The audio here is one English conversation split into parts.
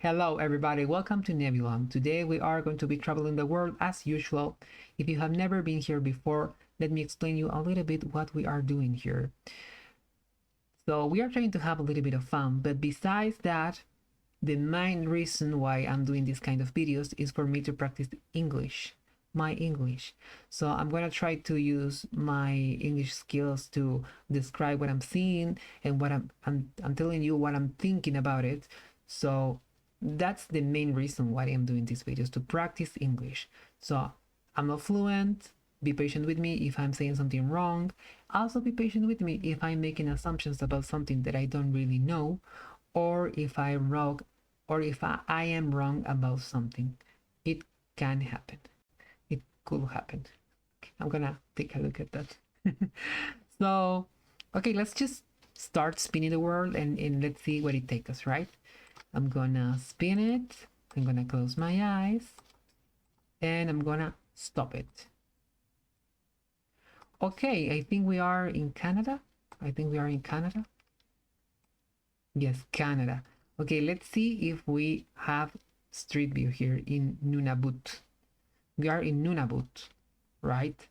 Hello everybody, welcome to Nebula. Today we are going to be traveling the world as usual. If you have never been here before, let me explain you a little bit what we are doing here. So we are trying to have a little bit of fun, but besides that, the main reason why I'm doing this kind of videos is for me to practice English, my English. So I'm gonna try to use my English skills to describe what I'm seeing and what I'm telling you what I'm thinking about it. So that's the main reason why I'm doing these videos, to practice English. So I'm not fluent. Be patient with me if I'm saying something wrong. Also be patient with me if I'm making assumptions about something that I don't really know, or if I'm wrong, or if I am wrong about something. It can happen. It could happen. Okay, I'm gonna take a look at that. So, okay, let's just start spinning the world and let's see what it takes us, right? I'm gonna spin it. I'm gonna close my eyes and I'm gonna stop it. Okay, I think we are in Canada. I think we are in Canada. Yes, Canada. Okay, let's see if we have street view here in Nunavut. We are in Nunavut, right?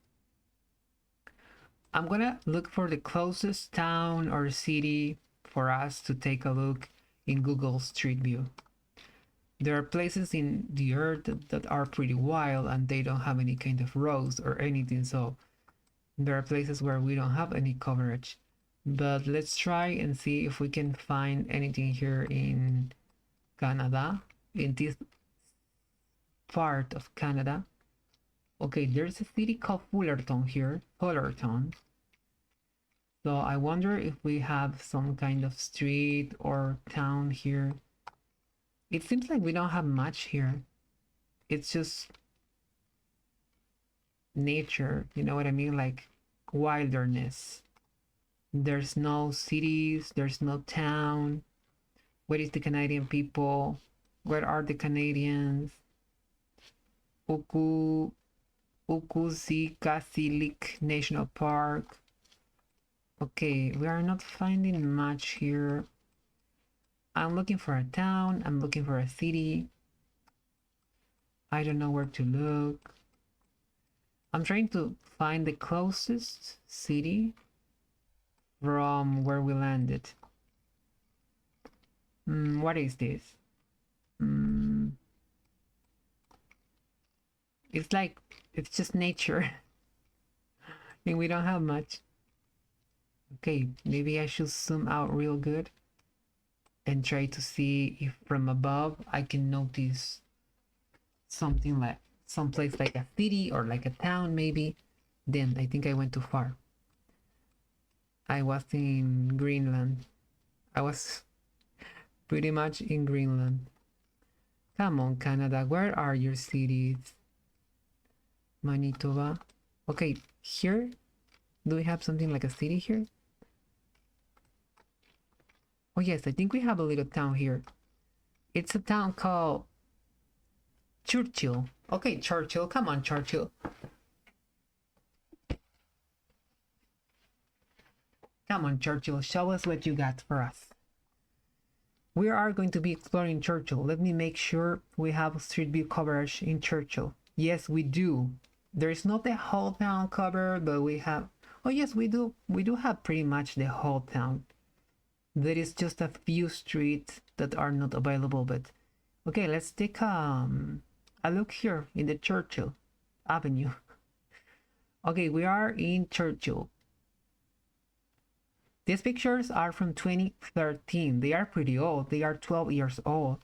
I'm gonna look for the closest town or city for us to take a look in Google Street View. There are places in the earth that are pretty wild and they don't have any kind of roads or anything, so there are places where we don't have any coverage. But let's try and see if we can find anything here in Canada, in this part of Canada. Okay, there's a city called Fullerton here, Fullerton. So I wonder if we have some kind of street or town here. It seems like we don't have much here. It's just nature, you know what I mean? Like wilderness. There's no cities, there's no town. Where is the Canadian people? Where are the Canadians? Ukusikasilik National Park. Okay, we are not finding much here. I'm looking for a town. I'm looking for a city. I don't know where to look. I'm trying to find the closest city from where we landed. What is this? It's like, it's just nature. And we don't have much. Okay, maybe I should zoom out real good and try to see if from above I can notice something like someplace like a city or like a town maybe. Then I think I went too far. I was in Greenland. I was pretty much in Greenland. Come on, Canada, where are your cities? Manitoba. Okay, here, do we have something like a city here? Oh yes, I think we have a little town here. It's a town called Churchill. Okay, Churchill, come on, Churchill. Come on, Churchill, show us what you got for us. We are going to be exploring Churchill. Let me make sure we have street view coverage in Churchill. Yes, we do. There is not the whole town covered, but we have... Oh yes, we do. We do have pretty much the whole town. There is just a few streets that are not available, but... Okay, let's take a look here in the Churchill Avenue. Okay, we are in Churchill. These pictures are from 2013. They are pretty old. They are 12 years old.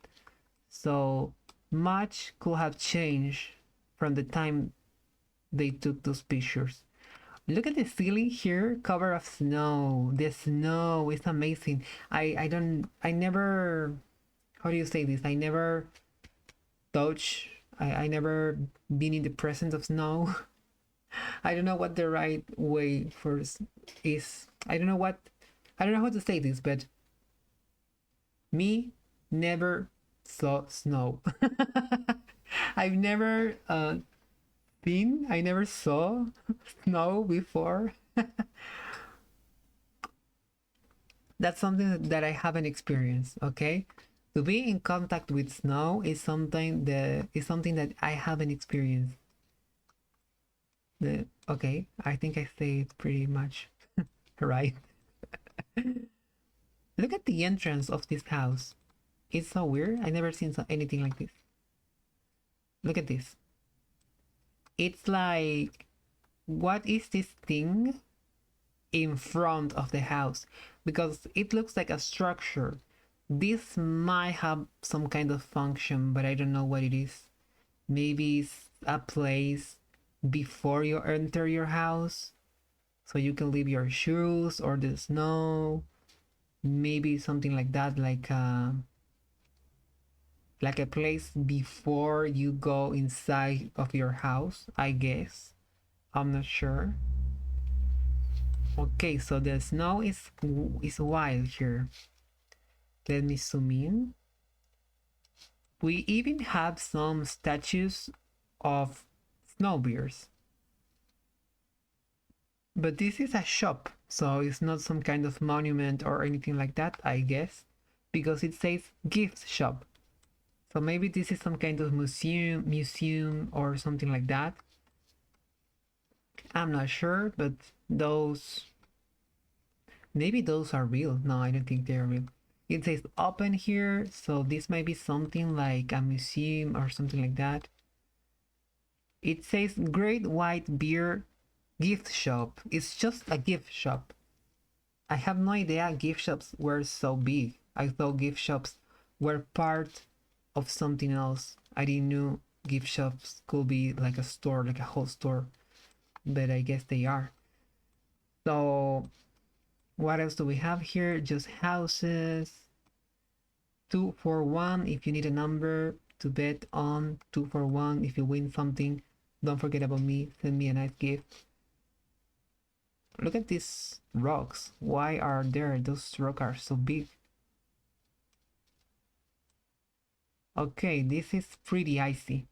So much could have changed from the time they took those pictures. Look at the ceiling here, cover of snow. The snow is amazing. I never, how do you say this? I never touch, I never been in the presence of snow. I don't know what the right way for is. I don't know how to say this, but me never saw snow. I've never I never saw snow before. That's something that I haven't experienced, okay? To be in contact with snow is something that I haven't experienced. Okay, I think I say it pretty much right. Look at the entrance of this house. It's so weird. I never seen anything like this. Look at this. It's like, what is this thing in front of the house? Because it looks like a structure. This might have some kind of function, but I don't know what it is. Maybe it's a place before you enter your house, so you can leave your shoes or the snow. Maybe something like that, like a place before you go inside of your house, I guess. I'm not sure. Okay, so the snow is wild here. Let me zoom in. We even have some statues of snow bears. But this is a shop, so it's not some kind of monument or anything like that, I guess, because it says gift shop. So maybe this is some kind of museum or something like that. I'm not sure, but maybe those are real. No, I don't think they're real. It says open here, so this might be something like a museum or something like that. It says Great White Beer Gift Shop. It's just a gift shop. I have no idea gift shops were so big. I thought gift shops were part of something else. I didn't know gift shops could be like a store, like a whole store, but I guess they are. So what else do we have here? Just houses. 2 for 1 if you need a number to bet on. 2 for 1 if you win something. Don't forget about me. Send me a nice gift. Look at these rocks. Why are there? Those rocks are so big. Okay, this is pretty icy.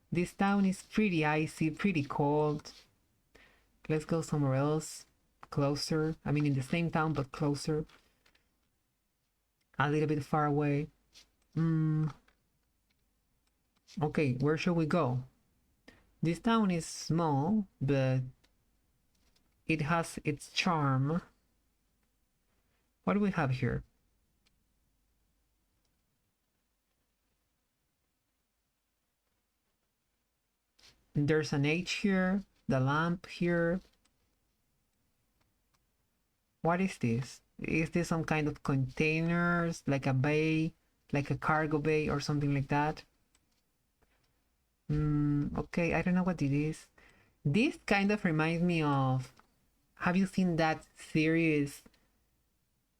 This town is pretty icy, pretty cold. Let's go somewhere else. Closer. I mean, in the same town, but closer. A little bit far away. Okay, where should we go? This town is small, but it has its charm. What do we have here? There's an H here, the lamp here. What is this? Is this some kind of containers, like a bay, like a cargo bay or something like that? Okay, I don't know what it is. This kind of reminds me of, have you seen that series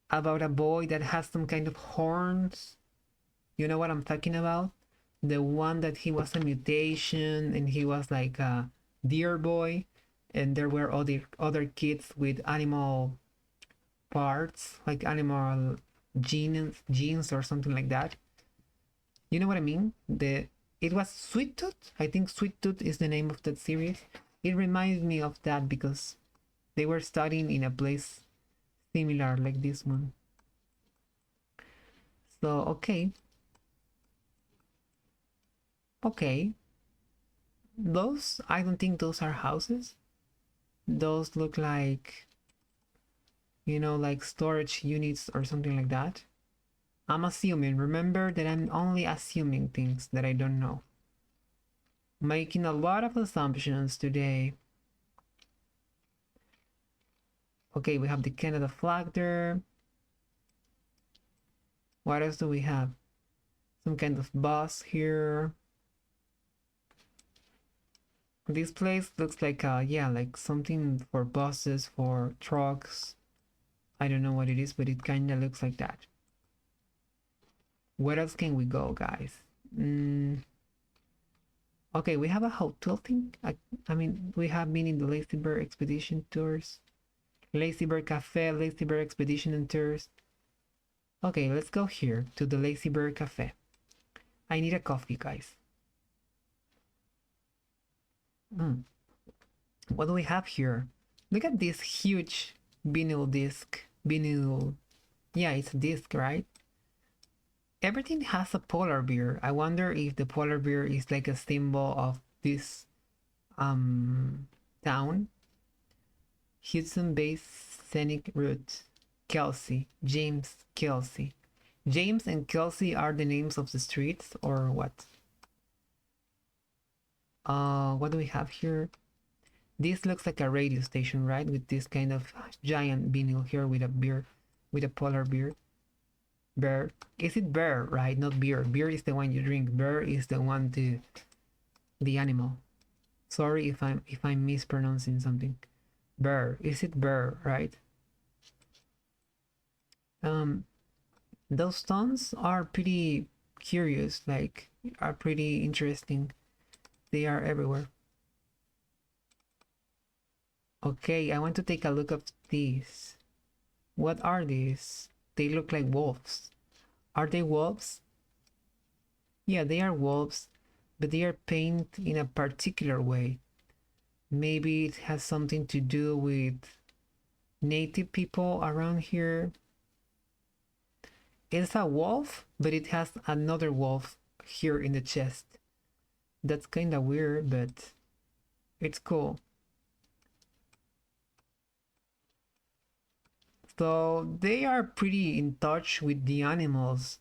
about a boy that has some kind of horns? You know what I'm talking about? The one that he was a mutation and he was like a deer boy, and there were other kids with animal parts, like animal genes or something like that. You know what I mean? It was Sweet Tooth. I think Sweet Tooth is the name of that series. It reminds me of that because they were studying in a place similar like this one. So okay. Okay. Those, I don't think those are houses. Those look like, like storage units or something like that. I'm assuming. Remember that I'm only assuming things that I don't know. Making a lot of assumptions today. Okay, we have the Canada flag there. What else do we have? Some kind of bus here. This place looks like, like something for buses, for trucks. I don't know what it is, but it kind of looks like that. Where else can we go, guys? Okay, we have a hotel thing. I mean, we have been in the Lazy Bear Expedition tours. Lazy Bear Cafe, Lazy Bear Expedition and tours. Okay, let's go here to the Lazy Bear Cafe. I need a coffee, guys. What do we have here? Look at this huge vinyl disc. Yeah, it's a disc, right? everything has a polar bear. I wonder if the polar bear is like a symbol of this town. Hudson Bay scenic route. Kelsey, James Kelsey. James and Kelsey are the names of the streets or what? What do we have here? This looks like a radio station, right? With this kind of giant vinyl here with a beer, with a polar bear. Bear. Is it bear, right? Not beer. Beer is the one you drink. Bear is the one to the animal. Sorry if I'm mispronouncing something. Bear. Is it bear, right? Those stones are pretty curious, like are pretty interesting. They are everywhere. Okay, I want to take a look at these. What are these? They look like wolves. Are they wolves? Yeah, they are wolves, but they are painted in a particular way. Maybe it has something to do with native people around here. It's a wolf, but it has another wolf here in the chest. That's kind of weird, but it's cool. So they are pretty in touch with the animals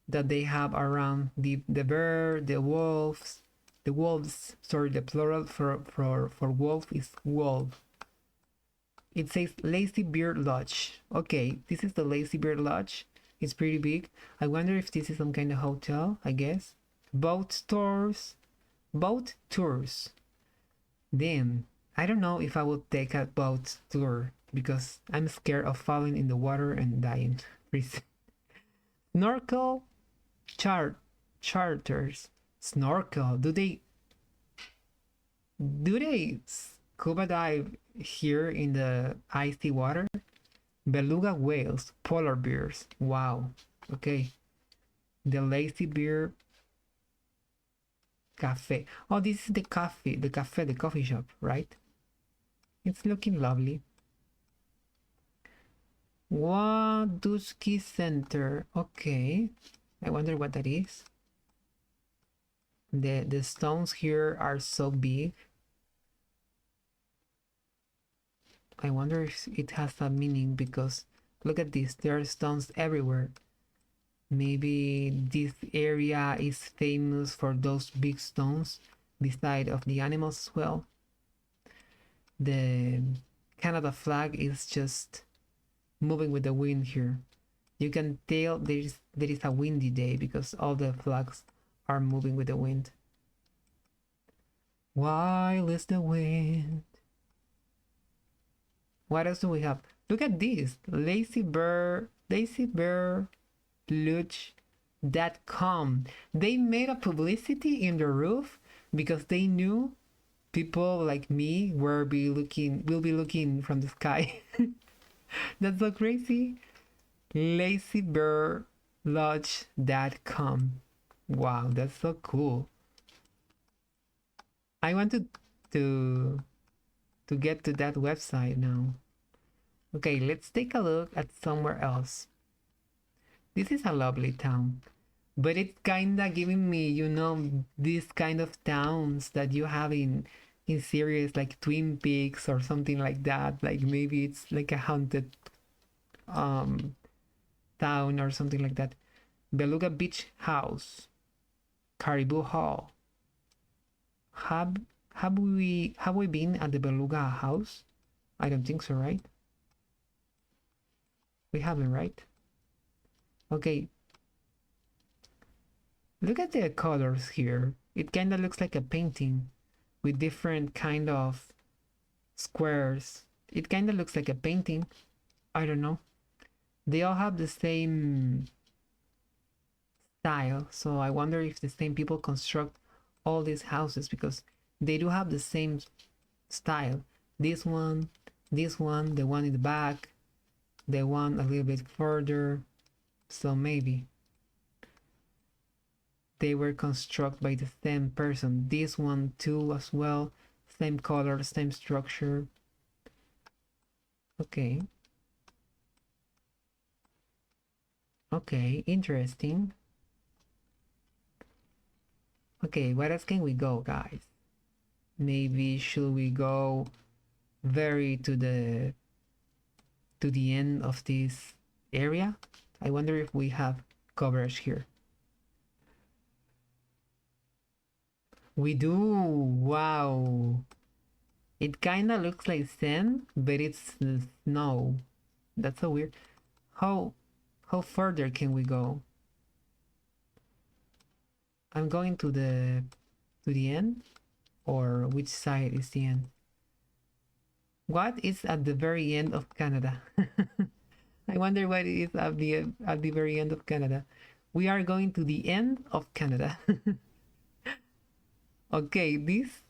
that they have around the bear, the wolves. Sorry, the plural for wolf is wolf. It says Lazy Bear Lodge. Okay, this is the Lazy Bear Lodge. It's pretty big. I wonder if this is some kind of hotel, I guess. Boat tours. Boat tours. Damn, I don't know if I would take a boat tour because I'm scared of falling in the water and dying. Snorkel charters. Snorkel. Do they scuba dive here in the icy water? Beluga whales, polar bears. Wow. Okay. The Lazy Bear Cafe. Oh, this is the coffee shop, right? It's looking lovely. Wadusky Center. Okay. I wonder what that is. The stones here are so big. I wonder if it has a meaning because look at this. There are stones everywhere. Maybe this area is famous for those big stones beside of the animals as well. The Canada flag is just moving with the wind here. You can tell there is a windy day because all the flags are moving with the wind. Wild is the wind. What else do we have? Look at this. Lazy Bear Luge.com. They made a publicity in the roof because they knew people like me will be looking from the sky. That's so crazy. LazyBearLodge.com. Wow, that's so cool. I wanted to get to that website now. Okay, let's take a look at somewhere else. This is a lovely town, but it's kinda giving me, these kind of towns that you have in series like Twin Peaks or something like that. Like maybe it's like a haunted town or something like that. Beluga Beach House, Caribou Hall. Have we been at the Beluga House? I don't think so, right? We haven't, right? Okay. Look at the colors here. It kind of looks like a painting with different kind of squares. It kind of looks like a painting. I don't know. They all have the same style, so I wonder if the same people construct all these houses because they do have the same style. This one, the one in the back, the one a little bit further. So maybe they were constructed by the same person. This one too as well. Same color, same structure. Okay. Okay, interesting. Okay, where else can we go, guys? Maybe should we go very to the end of this area? I wonder if we have coverage here. We do. Wow. It kind of looks like sand, but it's snow. That's so weird. How how further can we go? I'm going to the end, or which side is the end? What is at the very end of Canada? I wonder what it is at the very end of Canada. We are going to the end of Canada. Okay, this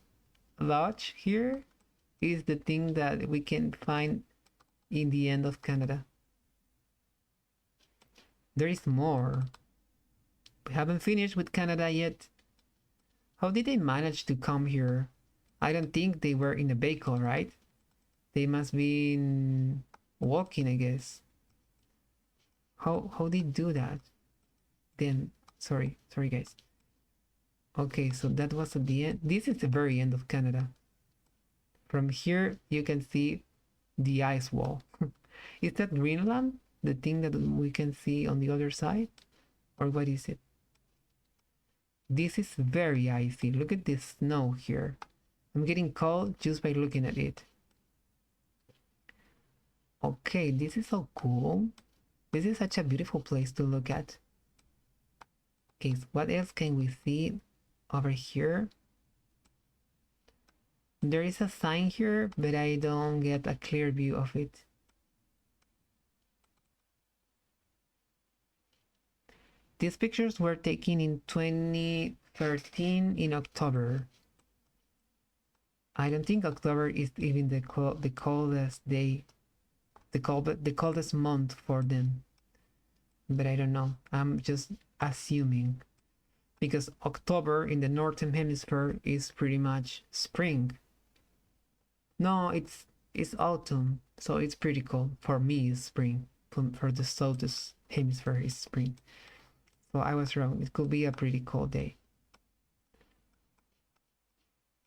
lodge here is the thing that we can find in the end of Canada. There is more. We haven't finished with Canada yet. How did they manage to come here? I don't think they were in a vehicle, right? They must be walking, I guess. How they do that? Then sorry guys. Okay, so that was at the end. This is the very end of Canada. From here you can see the ice wall. Is that Greenland? The thing that we can see on the other side? Or what is it? This is very icy. Look at this snow here. I'm getting cold just by looking at it. Okay, this is so cool. This is such a beautiful place to look at. Okay, so what else can we see over here? There is a sign here, but I don't get a clear view of it. These pictures were taken in 2013 in October. I don't think October is even the coldest day, the coldest month for them. But I don't know. I'm just assuming, because October in the northern hemisphere is pretty much spring. No, it's autumn, so it's pretty cold. For me, it's spring. For the southern hemisphere, is spring. So I was wrong. It could be a pretty cold day.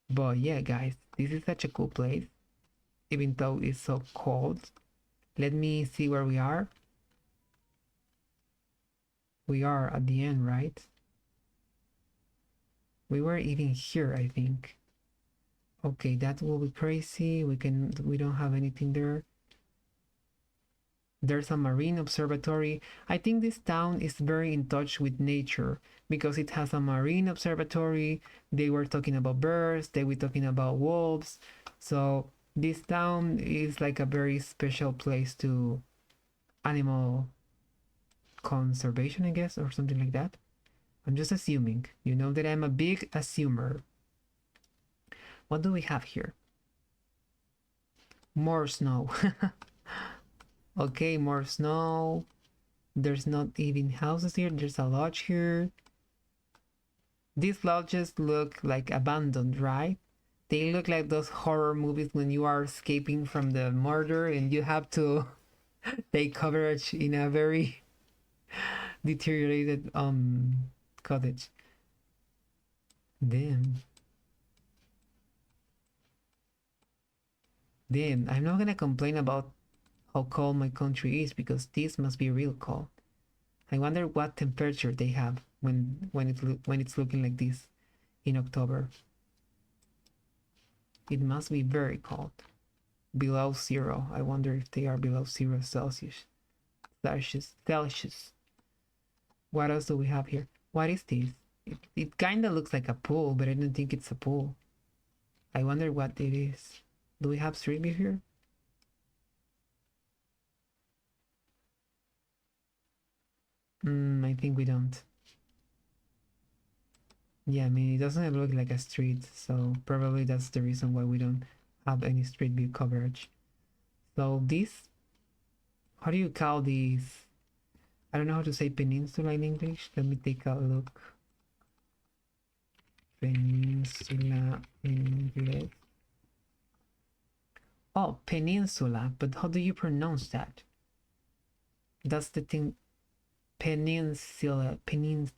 But yeah, guys, this is such a cool place, even though it's so cold. Let me see where we are. We are at the end, right? We were even here, I think. Okay, that will be crazy. We don't have anything there. There's a marine observatory. I think this town is very in touch with nature because it has a marine observatory. They were talking about birds, they were talking about wolves. So this town is like a very special place to animal conservation, I guess, or something like that. I'm just assuming. You know that I'm a big assumer. What do we have here? More snow. Okay, more snow. There's not even houses here. There's a lodge here. These lodges look like abandoned, right? They look like those horror movies when you are escaping from the murder and you have to take coverage in a very deteriorated cottage. Damn. Damn, I'm not gonna complain about how cold my country is because this must be real cold. I wonder what temperature they have when it's looking like this in October. It must be very cold. Below zero. I wonder if they are below 0 Celsius. Celsius. What else do we have here? What is this? It kind of looks like a pool, but I don't think it's a pool. I wonder what it is. Do we have street view here? I think we don't. Yeah, I mean, it doesn't look like a street, so probably that's the reason why we don't have any street view coverage. So this, how do you call these? I don't know how to say peninsula in English. Let me take a look. Peninsula in English. Oh, peninsula, but how do you pronounce that? That's the thing. Peninsula, penis.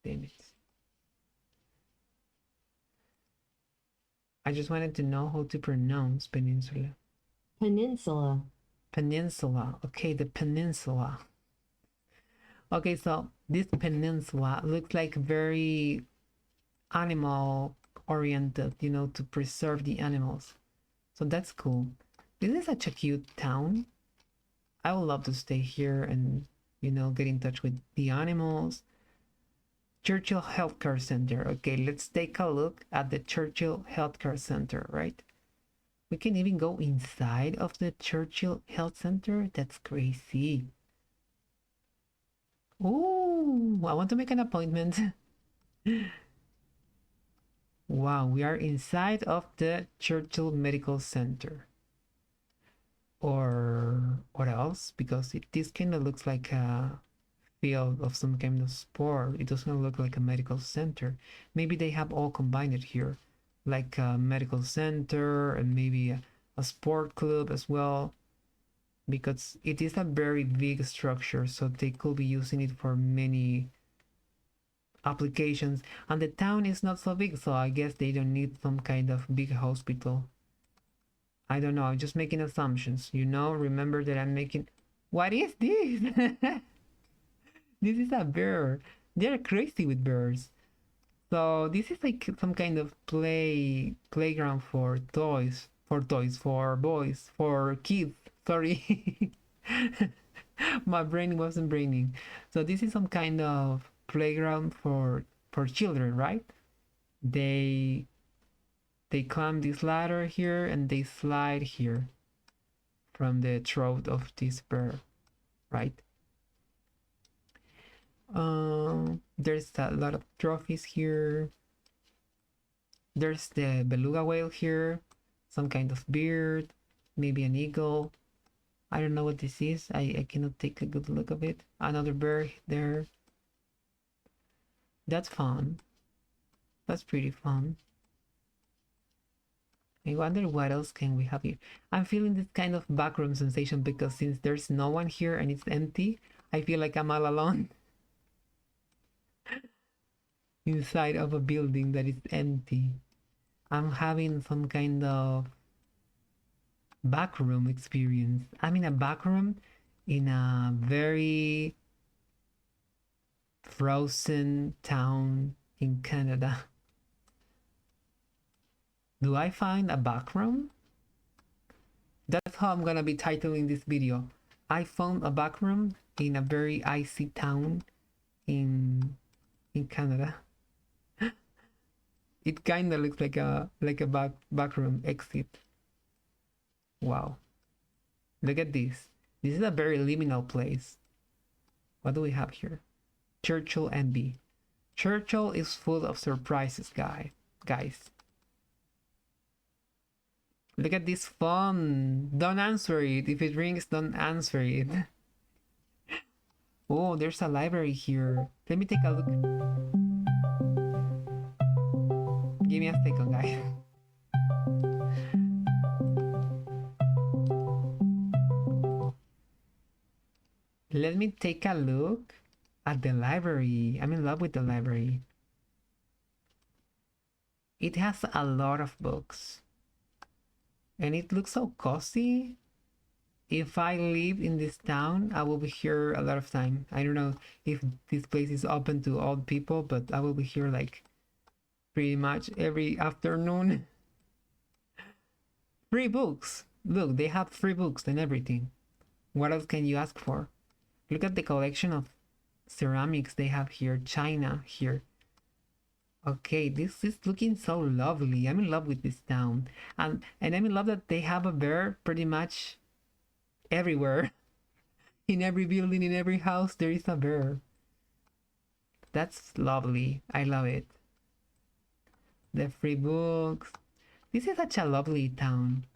Damn it. I just wanted to know how to pronounce peninsula. Peninsula. Peninsula. Okay, the peninsula. Okay, so this peninsula looks like very animal oriented, you know, to preserve the animals. So that's cool. This is such a cute town. I would love to stay here and, you know, get in touch with the animals. Churchill Healthcare Center. Okay, let's take a look at the Churchill Healthcare Center, right? We can even go inside of the Churchill Health Center. That's crazy. Oh, I want to make an appointment. Wow, we are inside of the Churchill Medical Center. Or what else? Because this kind of looks like a field of some kind of sport. It doesn't look like a medical center. Maybe they have all combined it here, like a medical center and maybe a sport club as well, because it is a very big structure, so they could be using it for many applications. And the town is not so big, so I guess they don't need some kind of big hospital. I don't know. I'm just making assumptions. You know, remember that I'm making. What is this? This is a bear. They're crazy with bears. So this is like some kind of playground for toys for boys, for kids. Sorry. My brain wasn't braining. So this is some kind of playground for children, right? They they climb this ladder here and they slide here from the throat of this bear, right? There's a lot of trophies here. There's the beluga whale here, some kind of bird, maybe an eagle. I don't know what this is. I cannot take a good look of it. Another bear there. That's fun. That's pretty fun. I wonder what else can we have here. I'm feeling this kind of backroom sensation because since there's no one here and it's empty, I feel like I'm all alone inside of a building that is empty. I'm having some kind of backroom experience. I'm in a backroom in a very frozen town in Canada. Do I find a backroom? That's how I'm gonna be titling this video. I found a backroom in a very icy town in Canada. It kinda looks like a backroom exit. Wow. Look at this. This is a very liminal place. What do we have here? Churchill NB. Churchill is full of surprises, guys. Look at this phone. Don't answer it. If it rings, don't answer it. Oh, there's a library here. Let me take a look. Give me a second, guys. Let me take a look at the library. I'm in love with the library. It has a lot of books. And it looks so cozy. If I live in this town, I will be here a lot of time. I don't know if this place is open to old people, but I will be here like pretty much every afternoon. Free books. Look, they have free books and everything. What else can you ask for? Look at the collection of ceramics they have here. China here. Okay, this is looking so lovely. I'm in love with this town. And I'm in love that they have a bear pretty much everywhere. In every building, in every house, there is a bear. That's lovely. I love it. The free books. This is such a lovely town.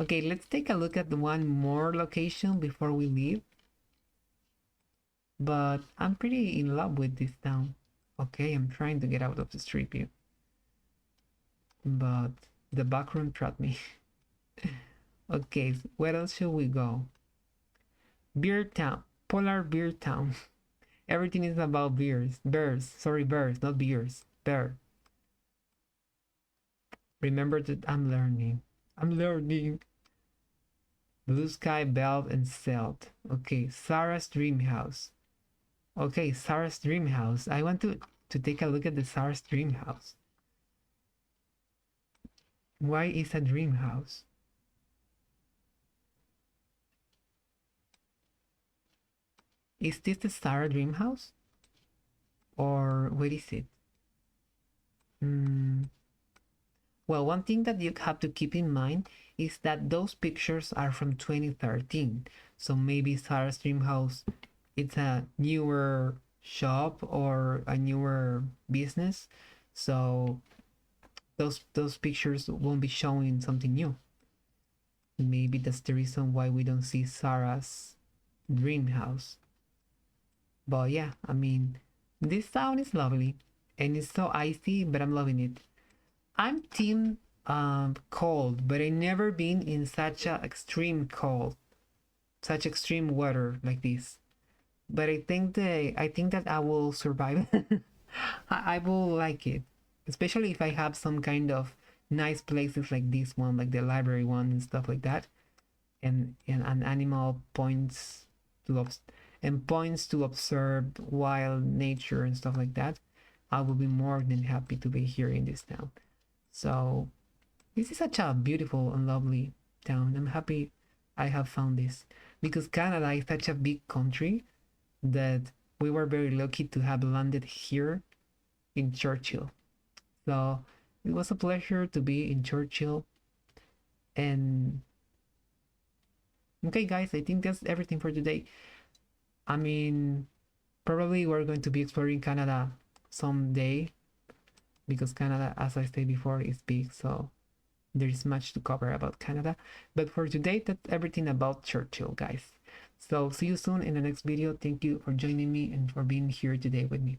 Okay, let's take a look at the one more location before we leave. But I'm pretty in love with this town. Okay, I'm trying to get out of the street view. but the backroom trapped me. Okay, where else should we go? Beer Town, Polar Beer Town. Everything is about beers. Bears. Sorry, bears, not beers. Bear. Remember that I'm learning. I'm learning. Blue Sky, Belt, and Celt. Okay, Sarah's Dream House. Okay, Sarah's Dream House. I want to take a look at the Sarah's Dream House. Why is a dream house? Is this the Sarah Dream House? Or what is it? Well, one thing that you have to keep in mind is that those pictures are from 2013. So maybe Sarah's Dream House, it's a newer shop or a newer business. So those pictures won't be showing something new. Maybe that's the reason why we don't see Sarah's dream house. But yeah, I mean, this town is lovely and it's so icy, but I'm loving it. I'm team cold, but I never been in such a extreme cold, such extreme weather like this. But I think that I will survive. I will like it, especially if I have some kind of nice places like this one, like the library one and stuff like that, and an animal points to points to observe wild nature and stuff like that. I will be more than happy to be here in this town. So this is such a beautiful and lovely town. I'm happy I have found this because Canada is such a big country that we were very lucky to have landed here in Churchill. So it was a pleasure to be in Churchill. And okay, guys, I think that's everything for today. I mean, probably we're going to be exploring Canada someday because Canada, as I said before, is big. So there is much to cover about Canada. But for today, that's everything about Churchill, guys. So see you soon in the next video. Thank you for joining me and for being here today with me.